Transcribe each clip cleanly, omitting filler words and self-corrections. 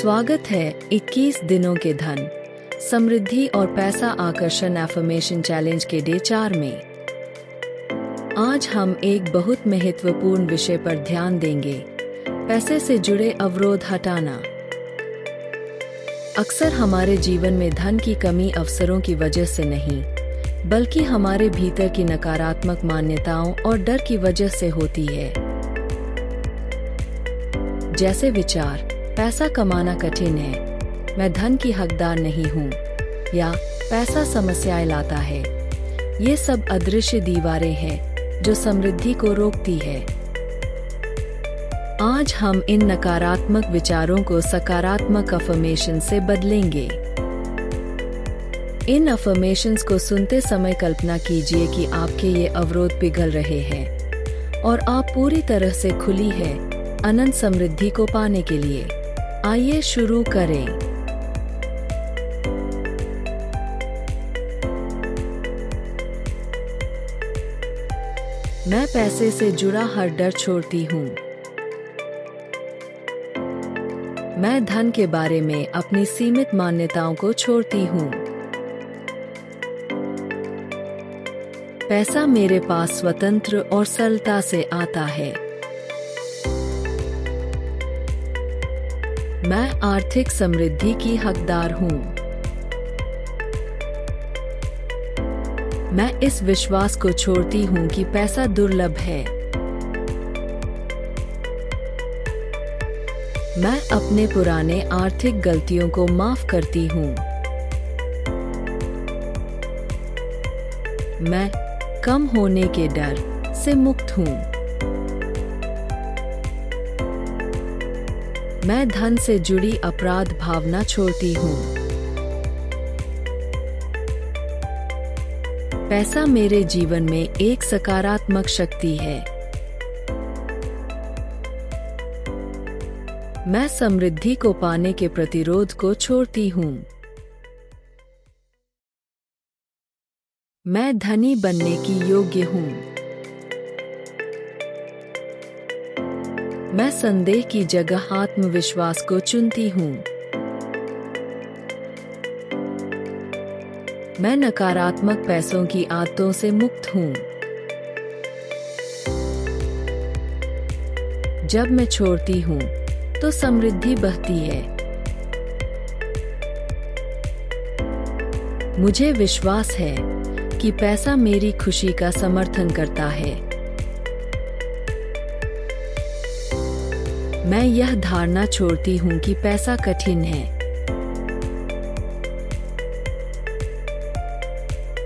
स्वागत है 21 दिनों के धन समृद्धि और पैसा आकर्षण एफर्मेशन चैलेंज के डे 4 में। आज हम एक बहुत महत्वपूर्ण विषय पर ध्यान देंगे, पैसे से जुड़े अवरोध हटाना। अक्सर हमारे जीवन में धन की कमी अवसरों की वजह से नहीं, बल्कि हमारे भीतर की नकारात्मक मान्यताओं और डर की वजह से होती है। जैसे विचार, पैसा कमाना कठिन है, मैं धन की हकदार नहीं हूँ, या पैसा समस्याएं लाता है। ये सब अदृश्य दीवारें हैं जो समृद्धि को रोकती है। आज हम इन नकारात्मक विचारों को सकारात्मक अफर्मेशन से बदलेंगे। इन अफर्मेशंस को सुनते समय कल्पना कीजिए कि आपके ये अवरोध पिघल रहे हैं और आप पूरी तरह से खुली है अनंत समृद्धि को पाने के लिए। आइए शुरू करें। मैं पैसे से जुड़ा हर डर छोड़ती हूँ। मैं धन के बारे में अपनी सीमित मान्यताओं को छोड़ती हूँ। पैसा मेरे पास स्वतंत्र और सरलता से आता है। मैं आर्थिक समृद्धि की हकदार हूँ। मैं इस विश्वास को छोड़ती हूँ कि पैसा दुर्लभ है। मैं अपने पुराने आर्थिक गलतियों को माफ करती हूँ। मैं कम होने के डर से मुक्त हूँ। मैं धन से जुड़ी अपराध भावना छोड़ती हूँ। पैसा मेरे जीवन में एक सकारात्मक शक्ति है। मैं समृद्धि को पाने के प्रतिरोध को छोड़ती हूँ। मैं धनी बनने की योग्य हूँ। मैं संदेह की जगह आत्मविश्वास को चुनती हूँ। मैं नकारात्मक पैसों की आदतों से मुक्त हूँ। जब मैं छोड़ती हूँ तो समृद्धि बहती है। मुझे विश्वास है कि पैसा मेरी खुशी का समर्थन करता है। मैं यह धारणा छोड़ती हूँ कि पैसा कठिन है।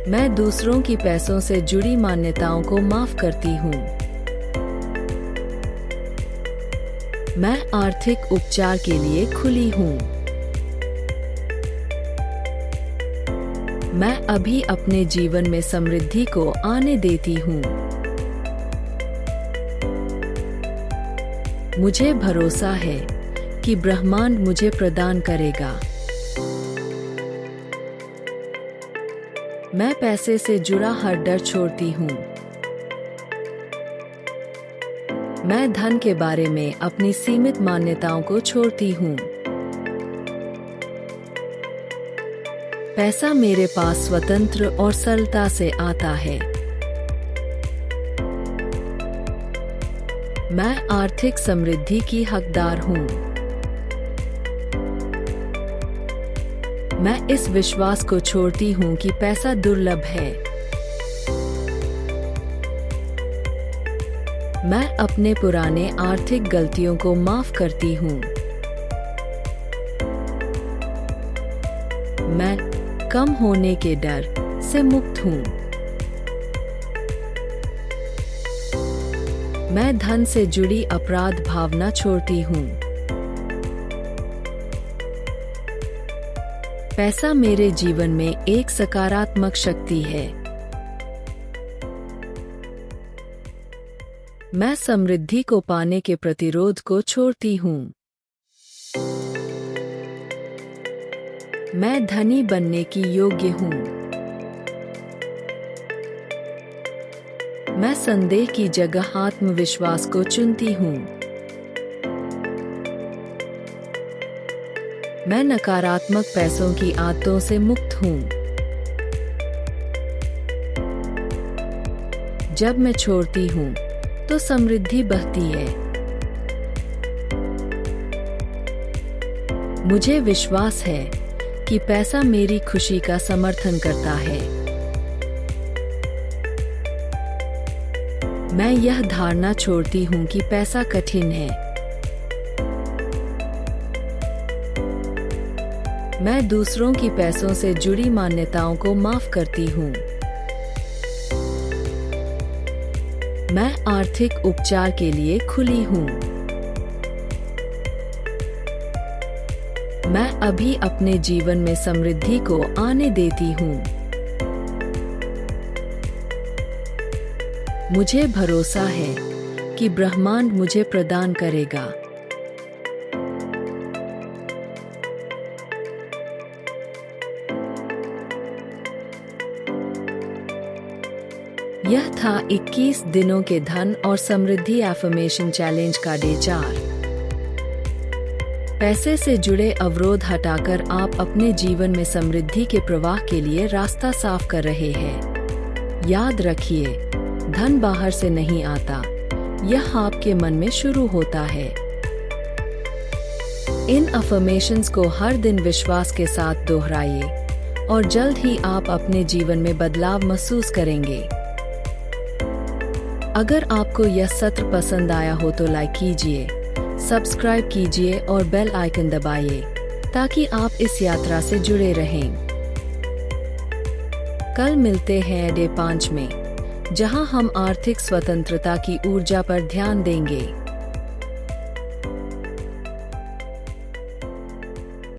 मैं दूसरों की पैसों से जुड़ी मान्यताओं को माफ करती हूँ। मैं आर्थिक उपचार के लिए खुली हूँ। मैं अभी अपने जीवन में समृद्धि को आने देती हूँ। मुझे भरोसा है कि ब्रह्मांड मुझे प्रदान करेगा। मैं पैसे से जुड़ा हर डर छोड़ती हूँ। मैं धन के बारे में अपनी सीमित मान्यताओं को छोड़ती हूँ। पैसा मेरे पास स्वतंत्र और सरलता से आता है। मैं आर्थिक समृद्धि की हकदार हूँ। मैं इस विश्वास को छोड़ती हूँ कि पैसा दुर्लभ है। मैं अपने पुराने आर्थिक गलतियों को माफ करती हूँ। मैं कम होने के डर से मुक्त हूँ। मैं धन से जुड़ी अपराध भावना छोड़ती हूँ। पैसा मेरे जीवन में एक सकारात्मक शक्ति है। मैं समृद्धि को पाने के प्रतिरोध को छोड़ती हूँ। मैं धनी बनने की योग्य हूँ। मैं संदेह की जगह आत्मविश्वास को चुनती हूँ। मैं नकारात्मक पैसों की आदतों से मुक्त हूँ। जब मैं छोड़ती हूँ तो समृद्धि बहती है। मुझे विश्वास है कि पैसा मेरी खुशी का समर्थन करता है। मैं यह धारणा छोड़ती हूँ कि पैसा कठिन है। मैं दूसरों की पैसों से जुड़ी मान्यताओं को माफ करती हूँ। मैं आर्थिक उपचार के लिए खुली हूँ। मैं अभी अपने जीवन में समृद्धि को आने देती हूँ। मुझे भरोसा है कि ब्रह्मांड मुझे प्रदान करेगा। यह था 21 दिनों के धन और समृद्धि एफर्मेशन चैलेंज का डे 4। पैसे से जुड़े अवरोध हटाकर आप अपने जीवन में समृद्धि के प्रवाह के लिए रास्ता साफ कर रहे हैं। याद रखिए, धन बाहर से नहीं आता, यह आपके मन में शुरू होता है। इन अफर्मेशंस को हर दिन विश्वास के साथ दोहराइए और जल्द ही आप अपने जीवन में बदलाव महसूस करेंगे। अगर आपको यह सत्र पसंद आया हो तो लाइक कीजिए, सब्सक्राइब कीजिए और बेल आइकन दबाइए ताकि आप इस यात्रा से जुड़े रहें। कल मिलते हैं डे 5 में, जहां हम आर्थिक स्वतंत्रता की ऊर्जा पर ध्यान देंगे।